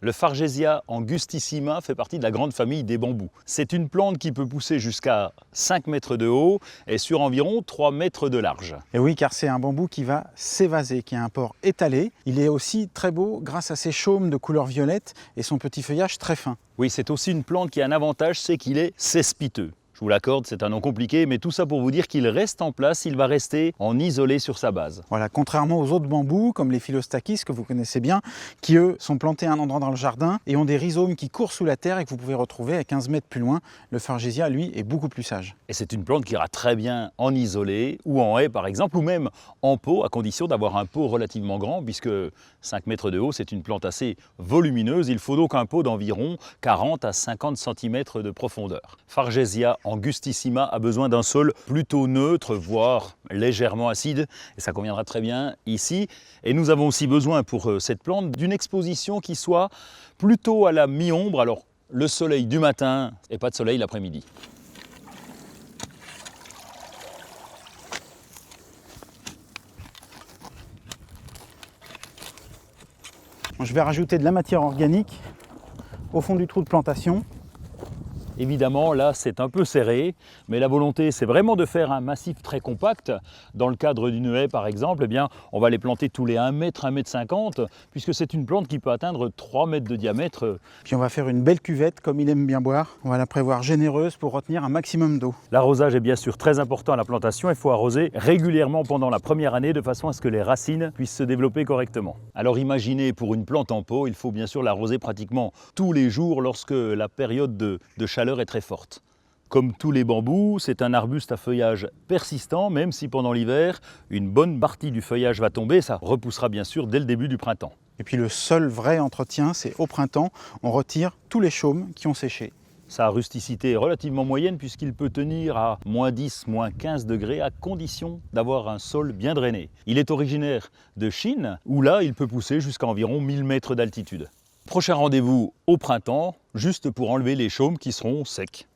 Le Fargesia angustissima fait partie de la grande famille des bambous. C'est une plante qui peut pousser jusqu'à 5 mètres de haut et sur environ 3 mètres de large. Et oui, car c'est un bambou qui va s'évaser, qui a un port étalé. Il est aussi très beau grâce à ses chaumes de couleur violette et son petit feuillage très fin. Oui, c'est aussi une plante qui a un avantage, c'est qu'il est cespiteux. Je vous l'accorde, c'est un nom compliqué, mais tout ça pour vous dire qu'il reste en place, il va rester en isolé sur sa base. Voilà, contrairement aux autres bambous, comme les Philostachys, que vous connaissez bien, qui eux sont plantés à un endroit dans le jardin et ont des rhizomes qui courent sous la terre et que vous pouvez retrouver à 15 mètres plus loin. Le Fargesia, lui, est beaucoup plus sage. Et c'est une plante qui ira très bien en isolé ou en haie par exemple, ou même en pot, à condition d'avoir un pot relativement grand, puisque 5 mètres de haut, c'est une plante assez volumineuse. Il faut donc un pot d'environ 40 à 50 cm de profondeur. Fargesia angustissima a besoin d'un sol plutôt neutre, voire légèrement acide, et ça conviendra très bien ici. Et nous avons aussi besoin pour cette plante d'une exposition qui soit plutôt à la mi-ombre, alors le soleil du matin et pas de soleil l'après-midi. Je vais rajouter de la matière organique au fond du trou de plantation. Évidemment, là, c'est un peu serré, mais la volonté, c'est vraiment de faire un massif très compact. Dans le cadre d'une haie, par exemple, eh bien, on va les planter tous les 1 mètre, 1 mètre 50, puisque c'est une plante qui peut atteindre 3 mètres de diamètre. Puis on va faire une belle cuvette, comme il aime bien boire. On va la prévoir généreuse pour retenir un maximum d'eau. L'arrosage est bien sûr très important à la plantation. Il faut arroser régulièrement pendant la première année, de façon à ce que les racines puissent se développer correctement. Alors imaginez, pour une plante en pot, il faut bien sûr l'arroser pratiquement tous les jours lorsque la période de chaleur est très forte. Comme tous les bambous, c'est un arbuste à feuillage persistant, même si pendant l'hiver, une bonne partie du feuillage va tomber, ça repoussera bien sûr dès le début du printemps. Et puis le seul vrai entretien, c'est au printemps, on retire tous les chaumes qui ont séché. Sa rusticité est relativement moyenne puisqu'il peut tenir à -10, -15 degrés à condition d'avoir un sol bien drainé. Il est originaire de Chine, où là, il peut pousser jusqu'à environ 1000 mètres d'altitude. Prochain rendez-vous au printemps, juste pour enlever les chaumes qui seront secs.